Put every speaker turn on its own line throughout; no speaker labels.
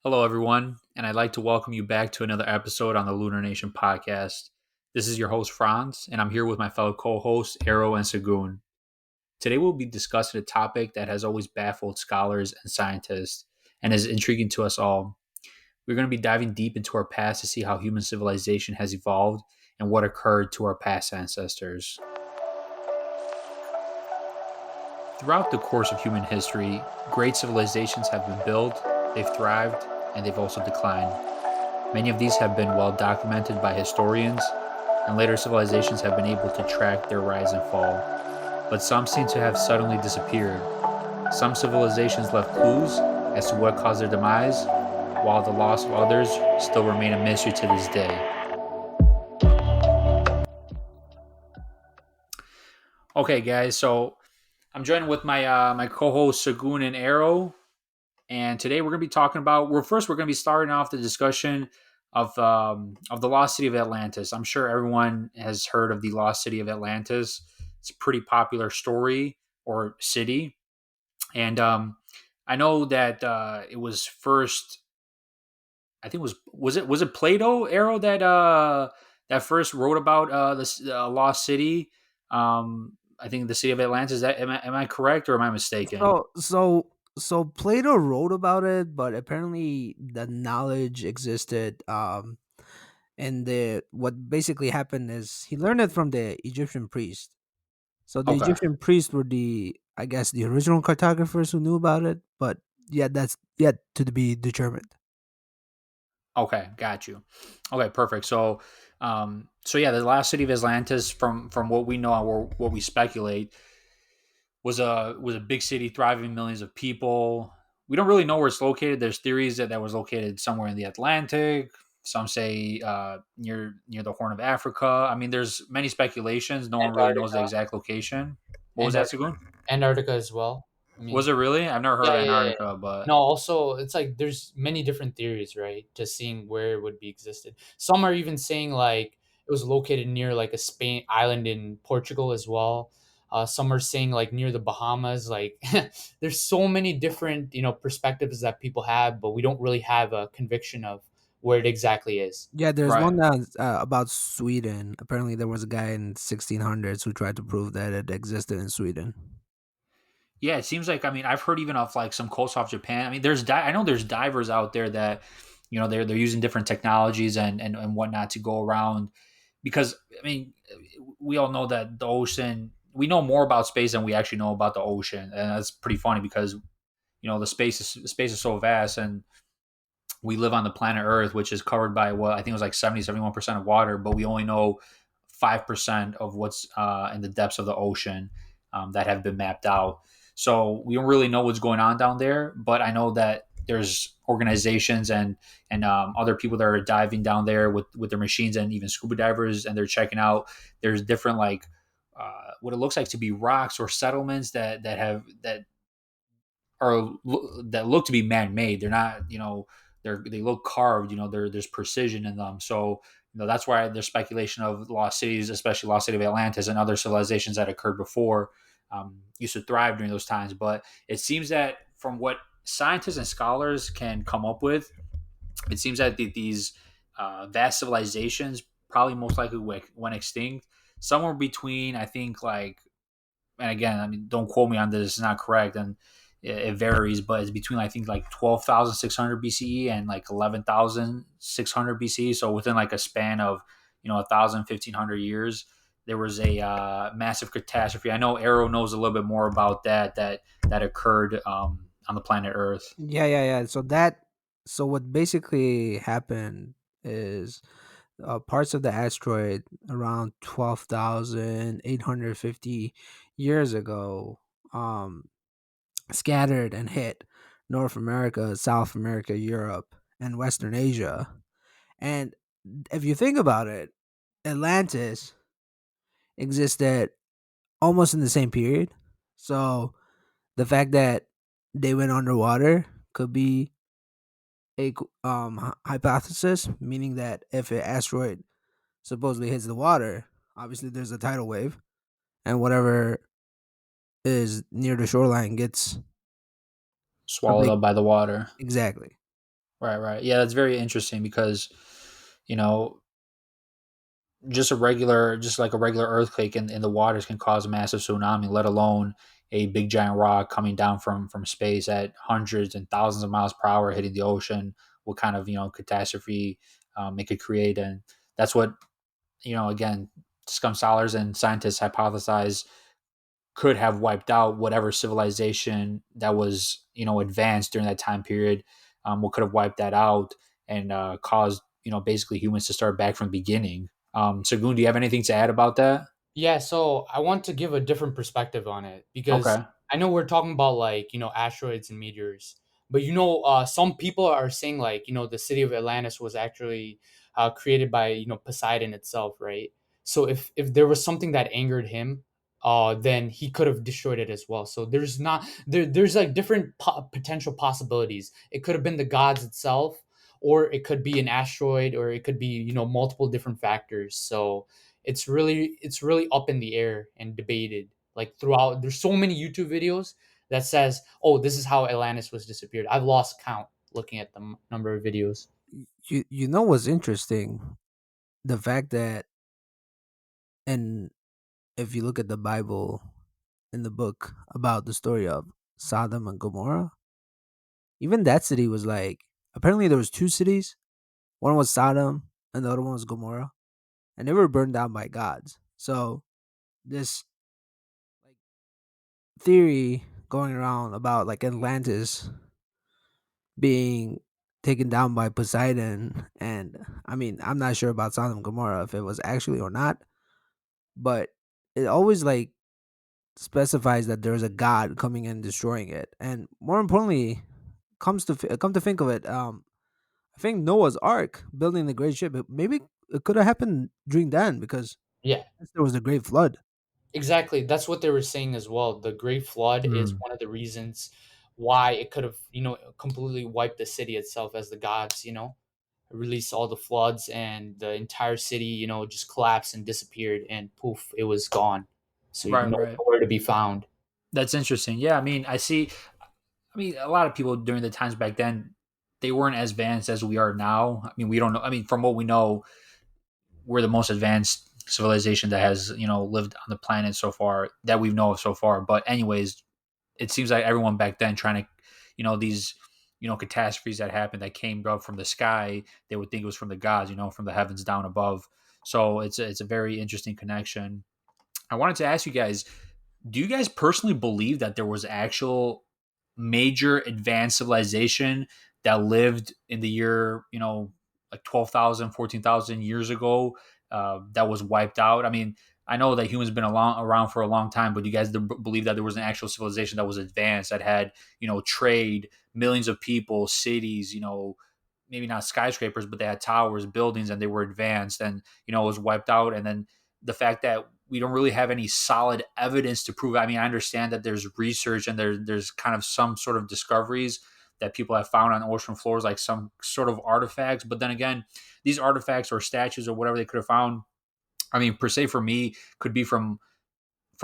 Hello, everyone, and I'd like to welcome you back to another episode on the Lunar Nation podcast. This is your host, Franz, and I'm here with my fellow co hosts, Arrow and Sagun. Today, we'll be discussing a topic that has always baffled scholars and scientists and is intriguing to us all. We're going to be diving deep into our past to see how human civilization has evolved and what occurred to our past ancestors. Throughout the course of human history, great civilizations have been built, they've thrived, and they've also declined. Many of these have been well documented by historians, and later civilizations have been able to track their rise and fall. But some seem to have suddenly disappeared. Some civilizations left clues as to what caused their demise, while the loss of others still remain a mystery to this day. Okay, guys, so I'm joined with my co-host Sagun and Arrow, and today we're going to be talking about. We're going to be starting off the discussion of the lost city of Atlantis. I'm sure everyone has heard of the lost city of Atlantis. It's a pretty popular story or city, and I know that it was first. I think it was it Plato Arrow that first wrote about this lost city. I think the city of Atlantis. Am I correct or am I mistaken?
So Plato wrote about it, but apparently the knowledge existed. And the what basically happened is he learned it from the Egyptian priest. So the
Okay.
Egyptian priests were I guess, the original cartographers who knew about it. But yeah, that's yet to be determined.
Okay, got you. Okay, perfect. So yeah, the last city of Atlantis, from what we know or what we speculate, was a big city, thriving millions of people. We don't really know where it's located. There's theories that was located somewhere in the Atlantic. Some say near the Horn of Africa. I mean, there's many speculations. No one really knows the
Antarctica,
exact location. What was that,
Antarctica,
Sagun?
Antarctica as well. I
Was
mean,
it really? I've never heard
yeah,
of
yeah, yeah, yeah.
Antarctica, but
No, also it's like there's many different theories, right? To seeing where it would be existed. Some are even saying like it was located near like a Spain island in Portugal as well. Some are saying like near the Bahamas. Like there's so many different perspectives that people have, but we don't really have a conviction of where it exactly is.
Yeah, there's
right.
one that's about Sweden. Apparently, there was a guy in 1600s who tried to prove that it existed in Sweden.
Yeah, it seems like, I mean, I've heard even of like some coast off Japan. I mean, I know there's divers out there that they're using different technologies and whatnot to go around because I mean we all know that the ocean, we know more about space than we actually know about the ocean, and that's pretty funny because the space is so vast, and we live on the planet Earth, which is covered by what I think it was like 70-71% of water, but we only know 5% of what's in the depths of the ocean that have been mapped out. So we don't really know what's going on down there, but I know that there's organizations and other people that are diving down there with their machines, and even scuba divers, and they're checking out. There's different like what it looks like to be rocks or settlements are that look to be man-made. They're not, they look carved. There's precision in them. So that's why there's speculation of lost cities, especially lost city of Atlantis and other civilizations that occurred before, used to thrive during those times. But it seems that from what scientists and scholars can come up with, it seems that these vast civilizations probably most likely went extinct somewhere between, I think, like, and again, I mean, don't quote me on this; it's not correct, and it varies, but it's between, I think, like 12,600 BCE and like 11,600 BCE. So within like a span of 1,000 1,500 years, there was a massive catastrophe. I know Arrow knows a little bit more about that occurred on the planet Earth.
Yeah. So what basically happened is parts of the asteroid around 12,850 years ago um, scattered and hit North America, South America, Europe, and Western Asia. And if you think about it, Atlantis existed almost in the same period. So the fact that they went underwater could be hypothesis, meaning that if an asteroid supposedly hits the water, obviously there's a tidal wave, and whatever is near the shoreline gets a
Swallowed
big
up by the water.
exactly.
Right, right. Yeah, that's very interesting because, you know, just like a regular earthquake in the waters can cause a massive tsunami, let alone a big giant rock coming down from space at hundreds and thousands of miles per hour hitting the ocean. What kind of catastrophe it could create, and that's what again, scum scholars and scientists hypothesize could have wiped out whatever civilization that was advanced during that time period. What could have wiped that out and caused basically humans to start back from the beginning. Sagun, do you have anything to add about that?
Yeah, so I want to give a different perspective on it because
Okay.
I know we're talking about like, asteroids and meteors, but some people are saying like, the city of Atlantis was actually created by, Poseidon itself, right? So if there was something that angered him, then he could have destroyed it as well. So there's not there's like different potential possibilities. It could have been the gods itself, or it could be an asteroid, or it could be, multiple different factors. So it's really up in the air and debated like throughout. There's so many YouTube videos that says, oh, this is how Atlantis was disappeared. I've lost count looking at the number of videos.
You know what's interesting? The fact that, and if you look at the Bible, in the book about the story of Sodom and Gomorrah, even that city was like, apparently there was two cities. One was Sodom and the other one was Gomorrah, and they were burned down by gods. So this like theory going around about like Atlantis being taken down by Poseidon, and I mean, I'm not sure about Sodom and Gomorrah if it was actually or not, but it always like specifies that there's a god coming and destroying it. And more importantly, come to think of it, I think Noah's Ark building the great ship, maybe it could have happened during then because
Yeah,
there was a great flood.
exactly. That's what they were saying as well. The Great Flood is
Mm.
one of the reasons why it could have, completely wiped the city itself, as the gods, released all the floods, and the entire city, just collapsed and disappeared, and poof, it was gone. So,
Right, right.
nowhere to be found.
That's interesting. Yeah, I mean, I see. I mean, a lot of people during the times back then, they weren't as advanced as we are now. I mean, we don't know. I mean, from what we know, we're the most advanced civilization that has lived on the planet so far that we know of so far. But anyways, it seems like everyone back then trying to, these catastrophes that happened that came up from the sky, they would think it was from the gods, from the heavens down above. So it's a very interesting connection. I wanted to ask you guys, do you guys personally believe that there was actual major advanced civilization that lived in the year, like 12,000, 14,000 years ago, that was wiped out? I mean, I know that humans been around for a long time, but do you guys believe that there was an actual civilization that was advanced, that had, trade, millions of people, cities, maybe not skyscrapers, but they had towers, buildings, and they were advanced, and it was wiped out. And then the fact that we don't really have any solid evidence to prove it. I mean, I understand that there's research and there's kind of some sort of discoveries that people have found on ocean floors, like some sort of artifacts. But then again, these artifacts or statues or whatever they could have found, I mean, per se for me, could be from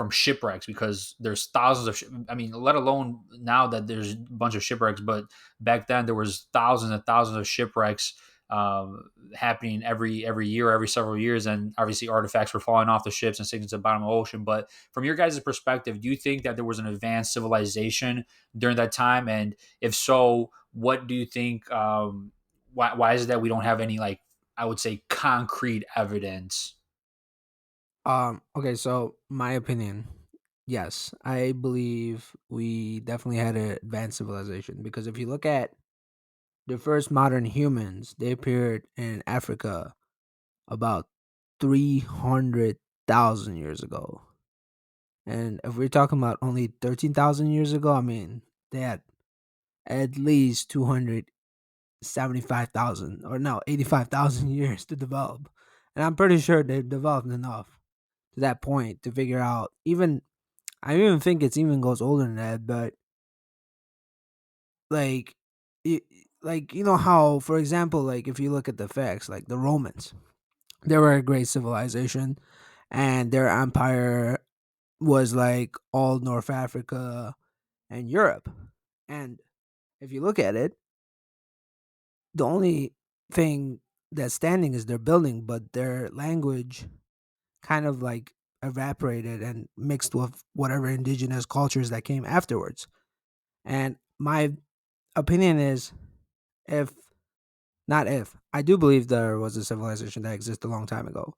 shipwrecks, because there's thousands of I mean, let alone now that there's a bunch of shipwrecks, but back then there was thousands and thousands of shipwrecks happening every year, every several years, and obviously artifacts were falling off the ships and sinking to the bottom of the ocean. But from your guys' perspective, do you think that there was an advanced civilization during that time? And if so, what do you think, why is it that we don't have any, like, I would say, concrete evidence?
Okay, so my opinion, yes, I believe we definitely had an advanced civilization because if you look at the first modern humans, they appeared in Africa about 300,000 years ago. And if we're talking about only 13,000 years ago, I mean, they had at least 275,000 or no, 85,000 years to develop. And I'm pretty sure they've developed enough to that point to figure out even, I even think it's even goes older than that, but like, it, like, you know how, for example, like if you look at the facts, like the Romans, they were a great civilization and their empire was like all North Africa and Europe. And if you look at it, The only thing that's standing is their building, but their language kind of like evaporated and mixed with whatever indigenous cultures that came afterwards. And my opinion is, if not if, I do believe there was a civilization that existed a long time ago.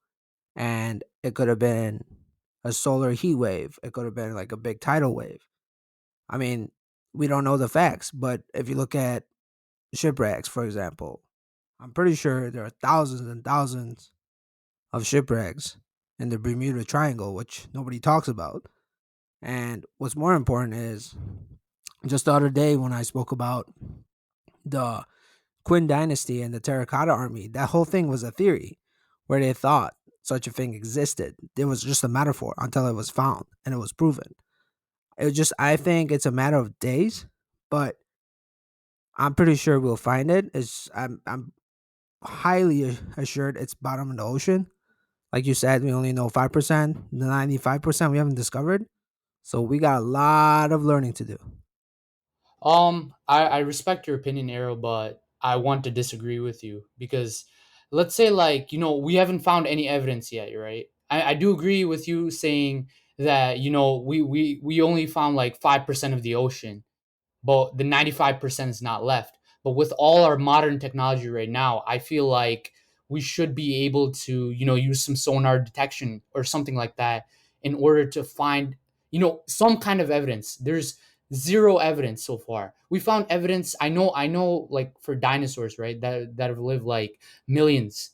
And it could have been a solar heat wave, it could have been like a big tidal wave. I mean, we don't know the facts, but if you look at shipwrecks, for example, I'm pretty sure there are thousands and thousands of shipwrecks in the Bermuda Triangle, which nobody talks about. And what's more important is, just the other day when I spoke about the Qin Dynasty and the Terracotta Army, that whole thing was a theory where they thought such a thing existed. It was just a metaphor until it was found and it was proven. It was just, I think it's a matter of days, but I'm pretty sure we'll find it. I'm highly assured it's bottom of the ocean. Like you said, we only know 5%. The 95% we haven't discovered. So we got a lot of learning to do.
I respect your opinion, Arrow, but I want to disagree with you because let's say, like, we haven't found any evidence yet, right? I do agree with you saying that, we only found like 5% of the ocean, but the 95% is not left. But with all our modern technology right now, I feel like we should be able to, use some sonar detection or something like that in order to find, some kind of evidence. There's zero evidence so far. We found evidence. I know, like for dinosaurs, right? That have lived like millions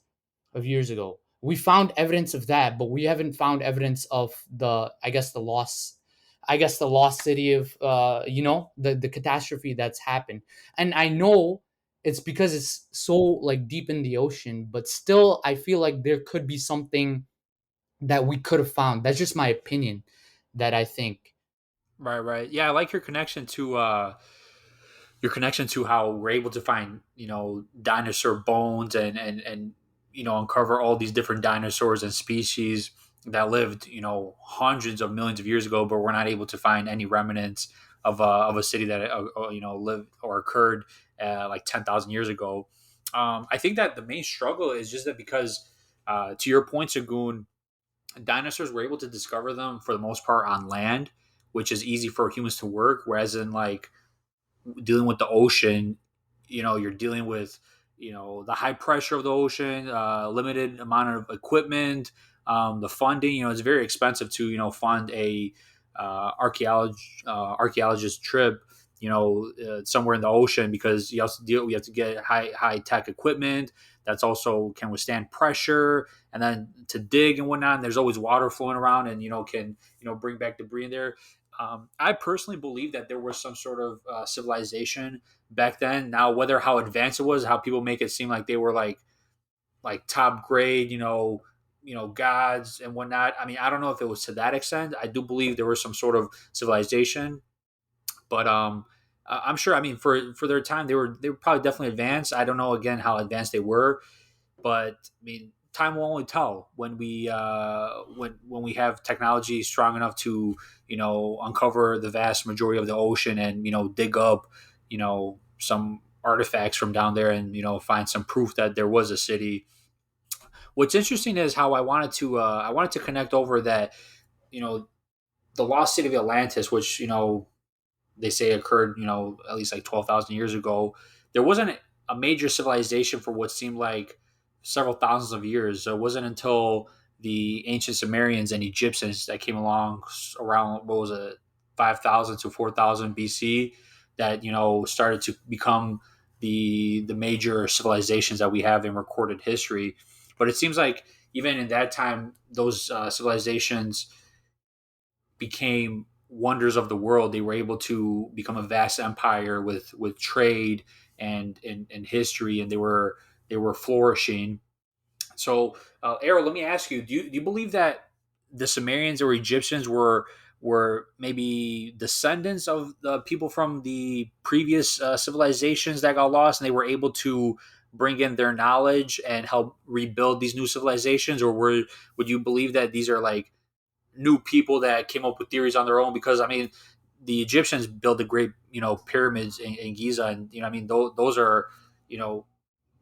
of years ago. We found evidence of that, but we haven't found evidence of the lost city of the catastrophe that's happened. And I know it's because it's so like deep in the ocean, but still I feel like there could be something that we could have found. That's just my opinion that I think.
Right, right. Yeah, I like your connection to how we're able to find, dinosaur bones and uncover all these different dinosaurs and species that lived, hundreds of millions of years ago, but we're not able to find any remnants of a city that lived or occurred like 10,000 years ago. I think that the main struggle is just that because, to your point, Sagun, dinosaurs were able to discover them for the most part on land, which is easy for humans to work. Whereas in like dealing with the ocean, you're dealing with, the high pressure of the ocean, limited amount of equipment, the funding. It's very expensive to fund a archaeologist trip. Somewhere in the ocean because you have to get high tech equipment that's also can withstand pressure, and then to dig and whatnot. And there's always water flowing around, and can bring back debris in there. I personally believe that there was some sort of civilization back then. Now, whether how advanced it was, how people make it seem like they were like top grade, gods and whatnot. I mean, I don't know if it was to that extent. I do believe there was some sort of civilization, but I'm sure. I mean, for their time, they were probably definitely advanced. I don't know again how advanced they were, but I mean, time will only tell when we have technology strong enough to uncover the vast majority of the ocean and dig up some artifacts from down there and find some proof that there was a city. What's interesting is how I wanted to connect over that you know the lost city of Atlantis, which they say occurred, at least like 12,000 years ago. There wasn't a major civilization for what seemed like several thousands of years. So it wasn't until the ancient Sumerians and Egyptians that came along around, what was it, 5,000 to 4,000 BC that, started to become the major civilizations that we have in recorded history. But it seems like even in that time, those civilizations became wonders of the world. They were able to become a vast empire with trade and history, and they were flourishing. So, Errol, let me ask you: do you believe that the Sumerians or Egyptians were maybe descendants of the people from the previous civilizations that got lost, and they were able to bring in their knowledge and help rebuild these new civilizations, or would you believe that these are like new people that came up with theories on their own? Because I mean, the Egyptians built the great pyramids in Giza, and I mean those are you know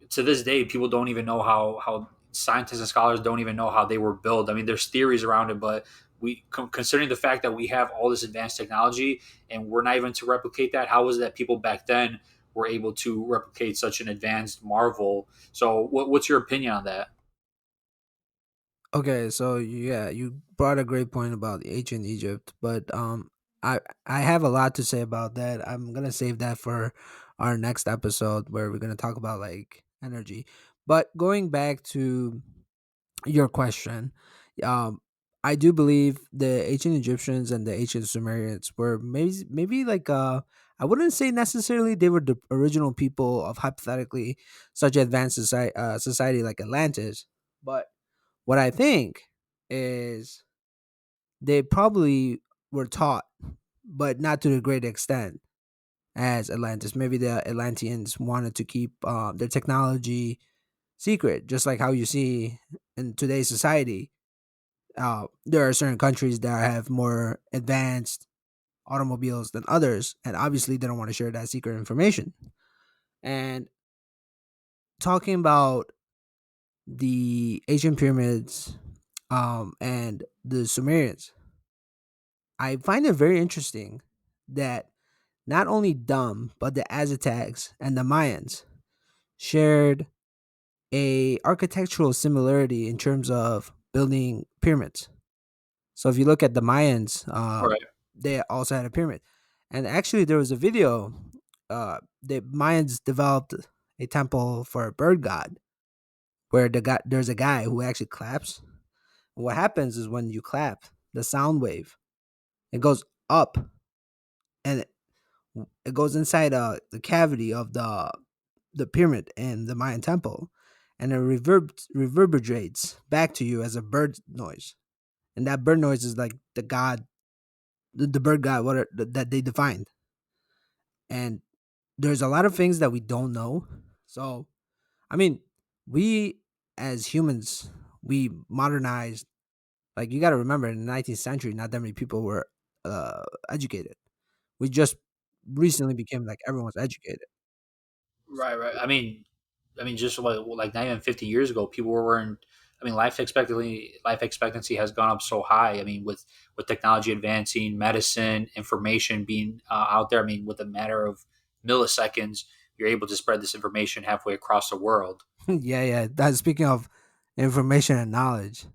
to this day, people don't even know how scientists and scholars don't even know how they were built. I mean, there's theories around it, but considering the fact that we have all this advanced technology and we're not even to replicate that, how was it that people back then were able to replicate such an advanced marvel? So, what's your opinion on that?
Okay, so yeah, you brought a great point about ancient Egypt, but I have a lot to say about that. I'm gonna save that for our next episode where we're gonna talk about like energy. But going back to your question, um, I do believe the ancient Egyptians and the ancient Sumerians were maybe like I wouldn't say necessarily they were the original people of hypothetically such advanced society like Atlantis, but what I think is they probably were taught, but not to the great extent as Atlantis. Maybe the Atlanteans wanted to keep their technology secret, just like how you see in today's society. There are certain countries that have more advanced automobiles than others, and obviously they don't want to share that secret information. And talking about the ancient pyramids and the Sumerians, I find it very interesting that not only them, but the Aztecs and the Mayans shared a architectural similarity in terms of building pyramids. So if you look at the Mayans,
Right.
they also had a pyramid. And actually, there was a video. The Mayans developed a temple for a bird god, where there's a guy who actually claps. And what happens is when you clap, the sound wave it goes up and it goes inside the cavity of the pyramid in the Mayan temple, and it reverberates back to you as a bird noise. And that bird noise is like the god, the bird god, that they defined. And there's a lot of things that we don't know. So, I mean, we as humans, we modernized. Like you got to remember, in the 19th century, not that many people were educated. We just recently became like everyone's educated.
Right, right. I mean, just like not even 50 years ago, people weren't. I mean, life expectancy has gone up so high. I mean, with technology advancing, medicine, information being out there. I mean, with a matter of milliseconds, you're able to spread this information halfway across the world.
Yeah, yeah. That speaking of information and knowledge,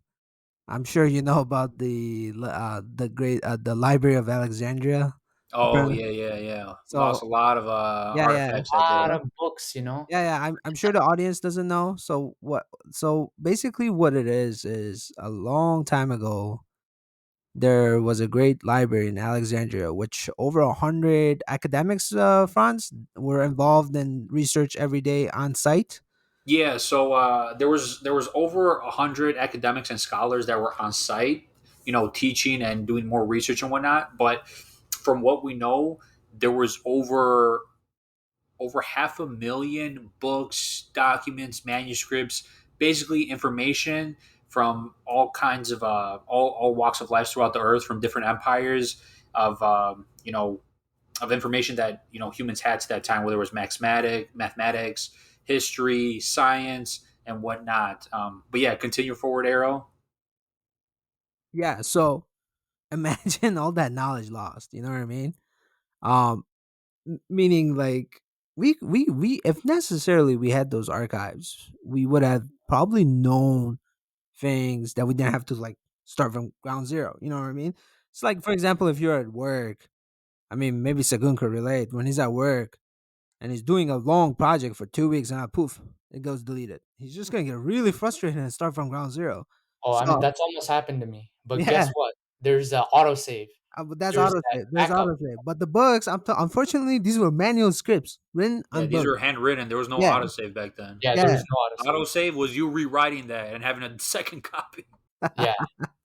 I'm sure you know about the Library of Alexandria.
Oh
Apparently,
yeah, yeah, yeah. Lost
so
a lot of
yeah, yeah,
artifacts that
A lot
day.
of books, you know.
yeah, yeah. I'm sure the audience doesn't know. So what? So basically, what it is a long time ago there was a great library in Alexandria, which over 100 academics, Franz, were involved in research every day on site.
Yeah, so there was over 100 academics and scholars that were on site, teaching and doing more research and whatnot. But from what we know, there was over 500,000 books, documents, manuscripts, basically information from all kinds of all walks of life throughout the earth, from different empires of information that humans had to that time, whether it was mathematics, history, science, and whatnot. But yeah, continue forward, Arrow.
Yeah, so imagine all that knowledge lost. You know what I mean? Um, Meaning like we if necessarily we had those archives, we would have probably known things that we didn't have to like start from ground zero. You know what I mean? It's like for example, if you're at work, I mean maybe Sagun could relate when he's at work and he's doing a long project for 2 weeks and poof, it goes deleted. He's just gonna get really frustrated and start from ground zero.
Oh, I mean,
So
that's almost happened to me. But
yeah,
guess what? There's a autosave.
but that's
There's that
autosave. There's
backup.
autosave. But the books, unfortunately, these were manual scripts written
Yeah,
on
these
books.
are handwritten. There was no
Yeah,
autosave back then.
Yeah, there
yeah.
was no autosave.
Autosave was you rewriting that and having a second copy.
Yeah,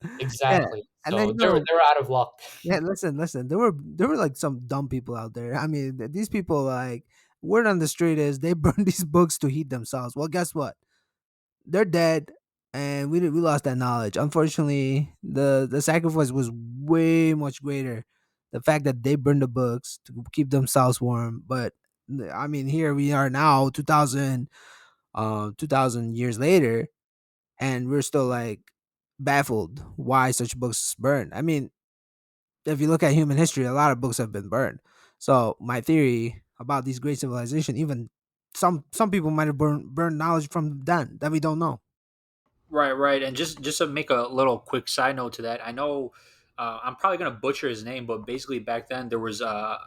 Yeah,
exactly.
and then
So they were out of luck.
yeah. Listen. There were like some dumb people out there. I mean, these people like word on the street is they burn these books to heat themselves. Well, guess what? They're dead, and we lost that knowledge. Unfortunately, the sacrifice was way much greater. The fact that they burned the books to keep themselves warm, but I mean, here we are now, 2000. 2,000 years later, and we're still like baffled why such books burn. I mean, if you look at human history, a lot of books have been burned. So my theory about these great civilization, even some people might have burned knowledge from then that we don't know.
Right, right. And just to make a little quick side note to that, I know I'm probably gonna butcher his name, but basically back then there was a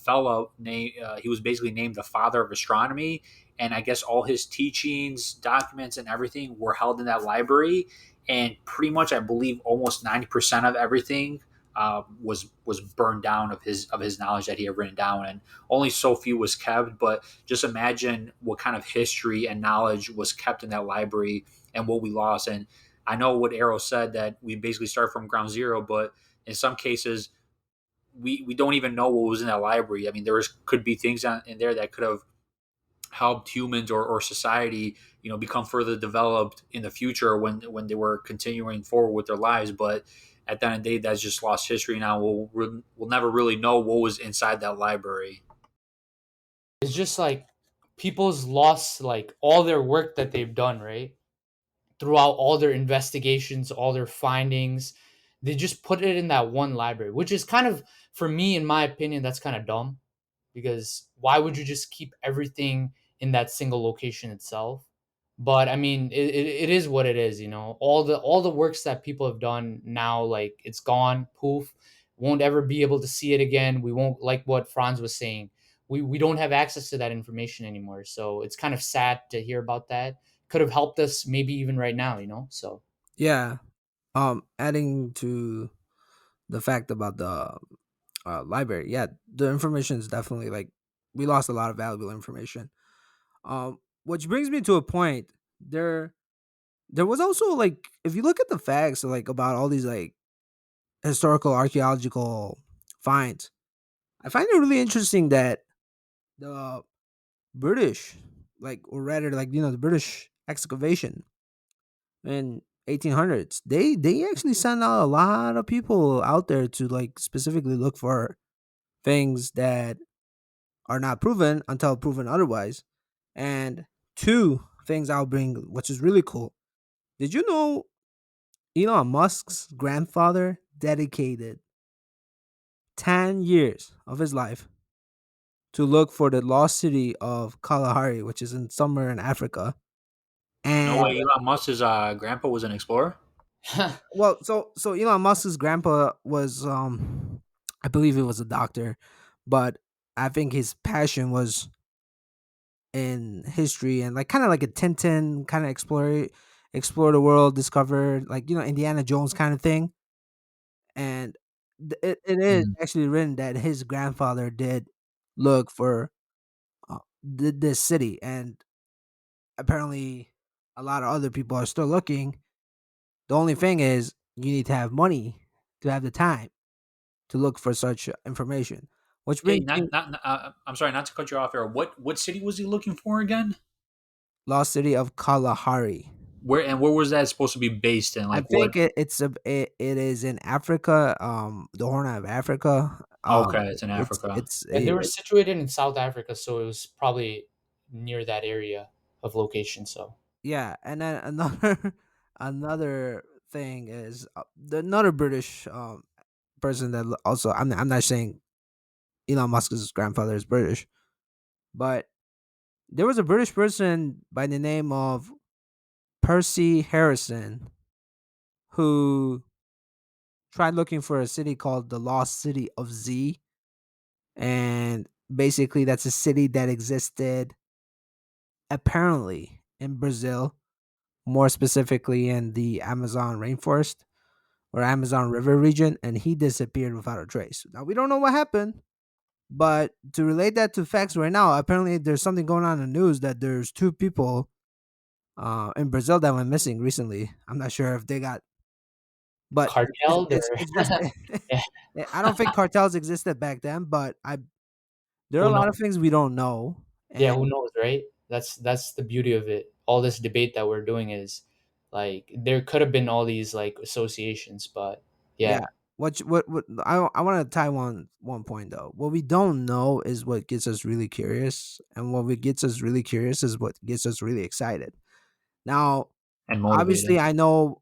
fellow named he was basically named the father of astronomy, and I guess all his teachings, documents, and everything were held in that library, and pretty much I believe almost 90% of everything was burned down of his knowledge that he had written down, and only so few was kept. But just imagine what kind of history and knowledge was kept in that library and what we lost. And I know what Arrow said that we basically start from ground zero, but in some cases, we don't even know what was in that library. I mean, could be things in there that could have helped humans or society, become further developed in the future when they were continuing forward with their lives. But at the end of the day, that's just lost history. Now we'll never really know what was inside that library.
It's just like people's lost like all their work that they've done, right? Throughout all their investigations, all their findings, they just put it in that one library, which is kind of, for me, in my opinion, that's kind of dumb, because why would you just keep everything in that single location itself? But I mean, it is what it is, all the works that people have done now, like, it's gone, poof, won't ever be able to see it again. We won't, like what Franz was saying, we don't have access to that information anymore, so it's kind of sad to hear about that. Could have helped us maybe even right now, so.
Yeah. Adding to the fact about the library, yeah, the information is definitely like we lost a lot of valuable information. Which brings me to a point. There was also like if you look at the facts like about all these like historical archaeological finds, I find it really interesting that the British, like or rather like the British excavation in 1800s, they actually sent out a lot of people out there to like specifically look for things that are not proven until proven otherwise. And two things I'll bring, which is really cool. Did you know Elon Musk's grandfather dedicated 10 years of his life to look for the lost city of Kalahari, which is in somewhere in Africa.
No
And
way, Elon Musk's grandpa was an explorer.
well, so Elon Musk's grandpa was I believe he was a doctor, but I think his passion was in history and like kind of like a Tintin kind of explore the world, discover like Indiana Jones kind of thing. And it is
Mm.
actually written that his grandfather did look for this city, and apparently a lot of other people are still looking. The only thing is you need to have money to have the time to look for such information. Which
Hey,
brings me
I'm sorry, not to cut you off here. What city was he looking for again?
lost city of Kalahari.
Where was that supposed to be based in?
I
Like what?
think it is in Africa, the Horn of Africa.
Okay, it's in Africa.
And they were situated in South Africa, so it was probably near that area of location. So
yeah, and then another another thing is another British person that also I'm not saying Elon Musk's grandfather is British, but there was a British person by the name of Percy Harrison who tried looking for a city called the Lost City of Z, and basically that's a city that existed apparently in Brazil, more specifically in the Amazon rainforest or Amazon River region, and he disappeared without a trace. Now we don't know what happened, but to relate that to facts right now, apparently there's something going on in the news that there's two people in Brazil that went missing recently. I'm not sure if they got, but
cartel,
it's just
yeah,
I don't think cartels existed back then, but I there are a
who
lot
knows?
of things we don't know,
Yeah,
and
who knows, right? That's the beauty of it. All this debate that we're doing is like there could have been all these like associations, but
yeah,
yeah.
what I want to tie one point though. What we don't know is what gets us really curious, and what gets us really curious is what gets us really excited. Now,
and
obviously,
motivated.
I know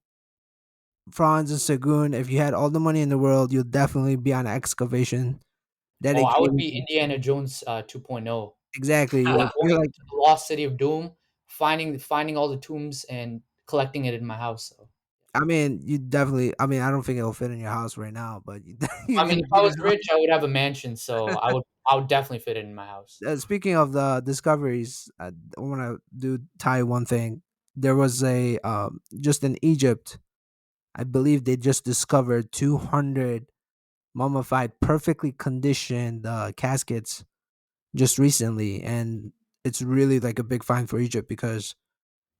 Franz and Sagun. If you had all the money in the world, you'll definitely be on excavation
Oh, I would
dedicated.
be Indiana Jones 2.0.
Exactly,
Going
you're
to the lost city of Doom, finding all the tombs and collecting it in my house. So,
I mean, you definitely. I mean, I don't think it'll fit in your house right now, but you
I mean,
can
if
get
I was
it.
rich, I would have a mansion, so I would definitely fit it in my house.
Speaking of the discoveries, I want to do tie one thing. There was a just in Egypt, I believe they just discovered 200 mummified, perfectly conditioned caskets just recently, and it's really like a big find for Egypt because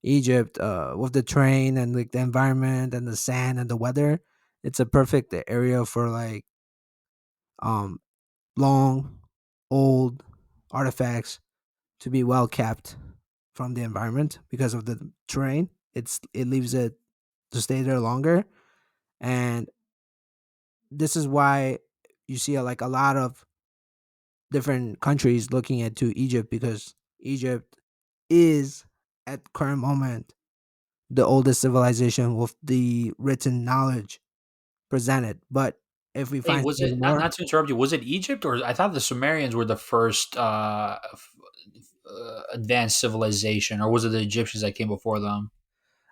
Egypt, with the terrain and like the environment and the sand and the weather, it's a perfect area for like um long, old artifacts to be well kept from the environment because of the terrain. It leaves it to stay there longer, and this is why you see like a lot of different countries looking at to Egypt because Egypt is at current moment the oldest civilization with the written knowledge presented. But if we
Wait,
find
was
something
it not
more,
not to interrupt you? Was it Egypt, or I thought the Sumerians were the first advanced civilization, or was it the Egyptians that came before them?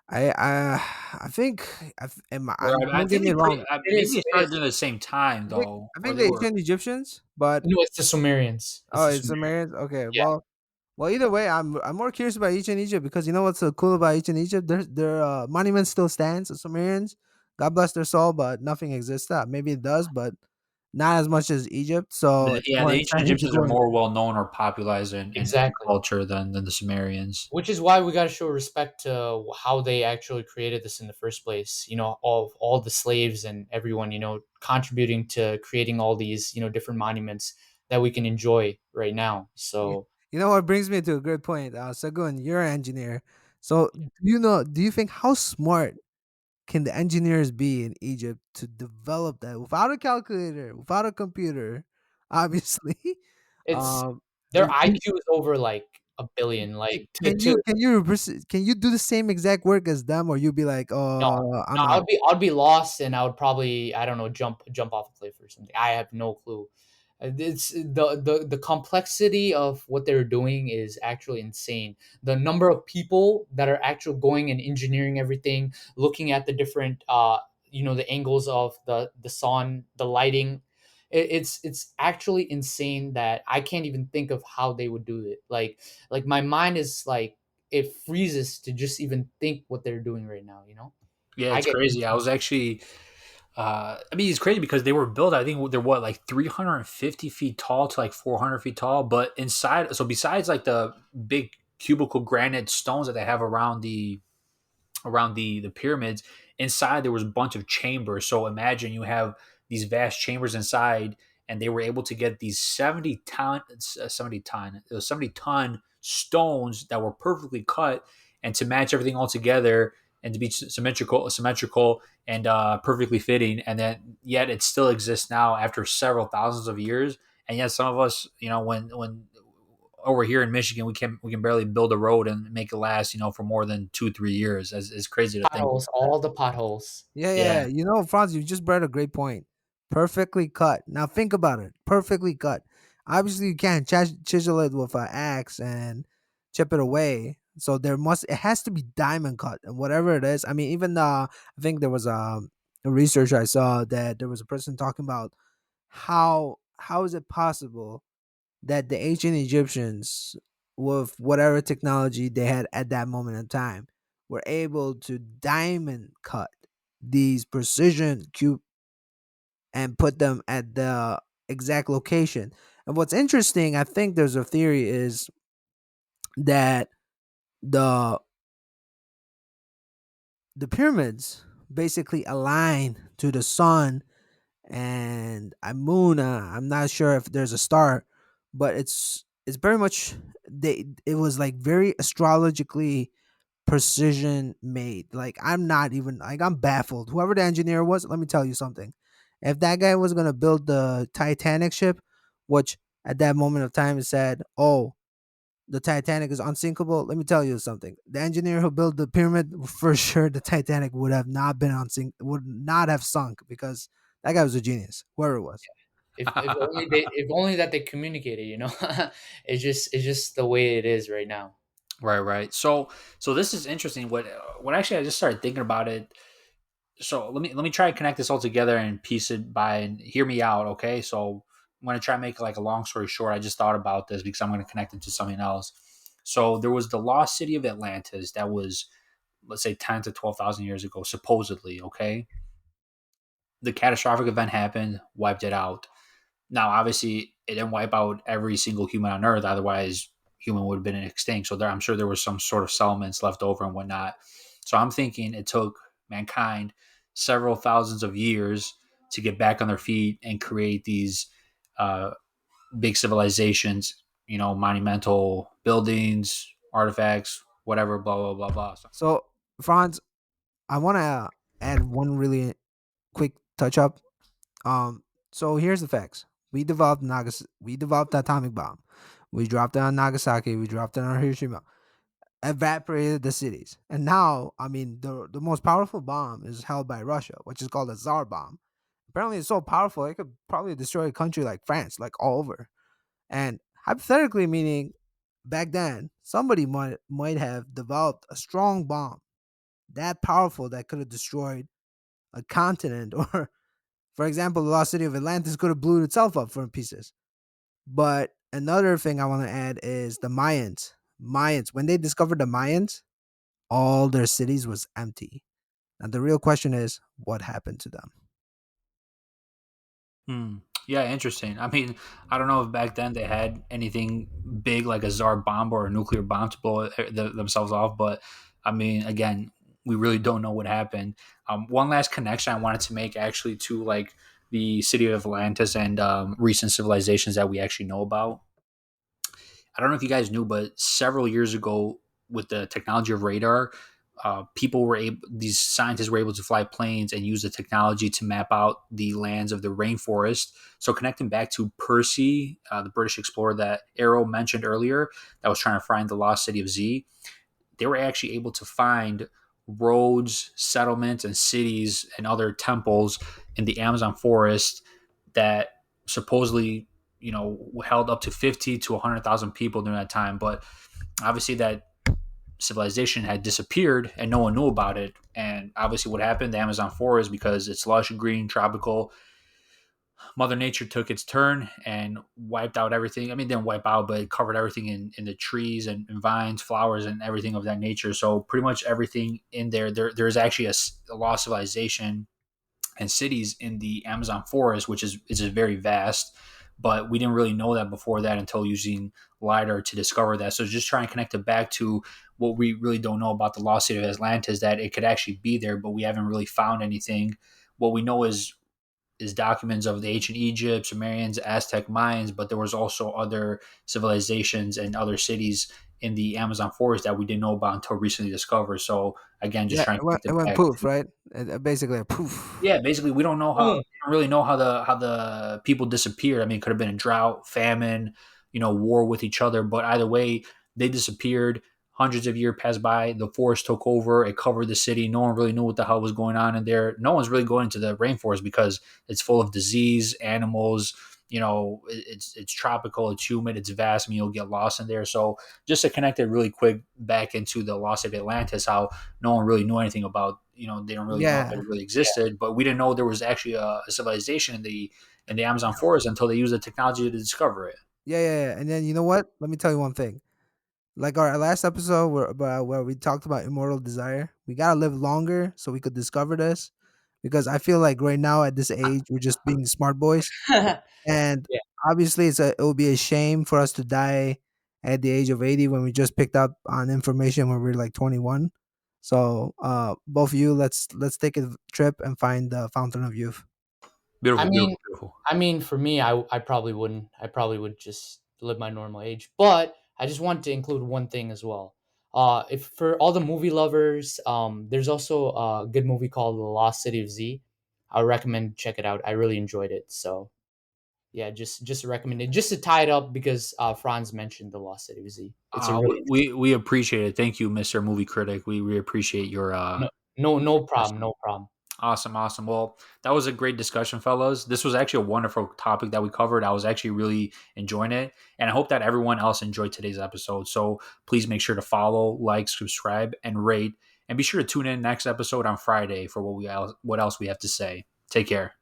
I think
Or
I'm,
I
don't
think
get me
they
wrong.
maybe they
It
started
is.
during the same time
I think
though,
I
or
think
they
the
were.
ancient Egyptians, but
No, it's the Sumerians. It's
oh,
the
it's
Sumerians.
Sumerians. Okay,
Yeah.
well, either way, I'm more curious about ancient Egypt because you know what's so cool about ancient Egypt? Their monument still stands. The Sumerians, God bless their soul, but nothing exists. Maybe it does, but not as much as Egypt. So it's
Yeah,
more
the ancient
exciting to
Egyptians are
go in.
more well known or popularized in
Exactly.
culture than the Sumerians.
Which is why we got to show respect to how they actually created this in the first place. All the slaves and everyone, contributing to creating all these, different monuments that we can enjoy right now.
You
So,
you know what brings me to a good point, Sagun. You're an engineer, so do you think how smart can the engineers be in Egypt to develop that without a calculator, without a computer, obviously?
it's
Um,
their IQ is over like a billion. Like to
can you do the same exact work as them, or you be like,
no,
I'm
no,
out.
I'd be lost, and I would probably, I don't know, jump off a cliff or something. I have no clue. It's the complexity of what they're doing is actually insane. The number of people that are actually going and engineering everything, looking at the different the angles of the sun, the lighting. It's actually insane that I can't even think of how they would do it. Like my mind is like it freezes to just even think what they're doing right now.
Yeah,
I
it's
get
crazy. I was
goosebumps.
actually, I mean, it's crazy because they were built. I think they're what, like 350 feet tall to like 400 feet tall. But inside, so besides like the big cubical granite stones that they have around the pyramids, inside there was a bunch of chambers. So imagine you have these vast chambers inside, and they were able to get these 70 ton stones that were perfectly cut, and to match everything all together, and to be symmetrical and perfectly fitting, and then yet it still exists now after several thousands of years. And yet some of us, when over here in Michigan, we can barely build a road and make it last, for more than 2-3 years. It's crazy to think
Potholes,
about.
all the potholes.
Yeah,
Yeah,
yeah. You know, Franz, you just brought a great point. Perfectly cut. Now think about it. Perfectly cut. Obviously, you can't chisel it with an axe and chip it away. So it has to be diamond cut, and whatever it is. I mean, even I think there was a research I saw that there was a person talking about how is it possible that the ancient Egyptians, with whatever technology they had at that moment in time, were able to diamond cut these precision cube and put them at the exact location. And what's interesting, I think there's a theory is that the the pyramids basically align to the sun and a moon. I'm not sure if there's a star, but it's very much it was like very astrologically precision made. Like I'm not even like I'm baffled. Whoever the engineer was, let me tell you something. If that guy was gonna build the Titanic ship, which at that moment of time it said, "Oh, the Titanic is unsinkable," let me tell you something. The engineer who built the pyramid, for sure, the Titanic would have not been would not have sunk because that guy was a genius, whoever it was.
If only that they communicated, it's just the way it is right now.
Right, right. So this is interesting. What actually I just started thinking about it. So let me try to connect this all together and piece it by and hear me out, okay? So I'm gonna try to make like a long story short. I just thought about this because I'm gonna connect it to something else. So there was the lost city of Atlantis that was, let's say, 10 to 12,000 years ago, supposedly. Okay, the catastrophic event happened, wiped it out. Now, obviously, it didn't wipe out every single human on Earth. Otherwise, human would have been extinct. So I'm sure there was some sort of settlements left over and whatnot. So I'm thinking it took mankind several thousands of years to get back on their feet and create these uh, big civilizations. Monumental buildings, artifacts, whatever. Blah blah blah blah. So,
So, Franz, I want to add one really quick touch up. So here's the facts. We developed the atomic bomb. We dropped it on Nagasaki. We dropped it on Hiroshima. Evaporated the cities. And now, I mean, the most powerful bomb is held by Russia, which is called a Tsar bomb. Apparently, it's so powerful it could probably destroy a country like France, like all over. And hypothetically, meaning back then, somebody might have developed a strong bomb that powerful that could have destroyed a continent, or, for example, the lost city of Atlantis could have blew itself up from pieces. But another thing I want to add is the Mayans. Mayans, when they discovered the Mayans, all their cities was empty. And the real question is, what happened to them?
hmm. Yeah, interesting. I mean, I don't know if back then they had anything big like a Tsar bomb or a nuclear bomb to blow themselves off, but I mean, again, we really don't know what happened. One last connection I wanted to make actually to like the city of Atlantis and recent civilizations that we actually know about. I don't know if you guys knew, but several years ago, with the technology of radar, these scientists were able to fly planes and use the technology to map out the lands of the rainforest. So connecting back to Percy, the British explorer that Arrow mentioned earlier, that was trying to find the lost city of Z, they were actually able to find roads, settlements, and cities and other temples in the Amazon forest that supposedly, held up to 50 to 100,000 people during that time. But obviously, that civilization had disappeared and no one knew about it. And obviously, what happened? The Amazon forest, because it's lush, green, tropical, Mother Nature took its turn and wiped out everything. I mean, it didn't wipe out, but it covered everything in the trees and vines, flowers, and everything of that nature. So pretty much everything in there's actually a lost civilization and cities in the Amazon forest, which is very vast. But we didn't really know that before that until using LiDAR to discover that. So just trying to connect it back to what we really don't know about the lost city of Atlantis, that it could actually be there, but we haven't really found anything. What we know is documents of the ancient Egypt, Sumerians, Aztec, Mayans, but there was also other civilizations and other cities in the Amazon forest that we didn't know about until recently discovered. So again, just
Yeah,
trying to connect
it
it
went
back
poof,
to,
right? Basically, a
yeah,
poof.
basically
Boom.
we don't really know how the people disappeared. I mean, it could have been a drought, famine, war with each other, but either way, they disappeared. Hundreds of years passed by. The forest took over. It covered the city. No one really knew what the hell was going on in there. No one's really going into the rainforest because it's full of disease, animals. It's tropical. It's humid. It's vast. I mean, you'll get lost in there. So just to connect it really quick back into the loss of Atlantis, how no one really knew anything about. They don't really know if
Yeah,
it really existed, but we didn't know there was actually a civilization in the Amazon forest until they used the technology to discover it.
yeah. And then you know what? Let me tell you one thing. Like our last episode where we talked about immortal desire, we gotta live longer so we could discover this. Because I feel like right now at this age we're just being smart boys, and
Yeah.
obviously it would be a shame for us to die at the age of 80 when we just picked up on information when we were like 21. So both of you, let's take a trip and find the fountain of youth.
I
Beautiful,
mean,
beautiful, beautiful.
for me, I probably wouldn't. I probably would just live my normal age. But I just want to include one thing as well. If for all the movie lovers, there's also a good movie called The Lost City of Z. I would recommend check it out. I really enjoyed it. So yeah, just recommend it. Just to tie it up because Franz mentioned the Lost City of Z. It's a really
We appreciate it. Thank you, Mr. Movie Critic. We appreciate your
no problem,
discussion.
no problem.
Awesome, awesome. Well, that was a great discussion, fellas. This was actually a wonderful topic that we covered. I was actually really enjoying it, and I hope that everyone else enjoyed today's episode. So please make sure to follow, like, subscribe, and rate, and be sure to tune in next episode on Friday for what else we have to say. Take care.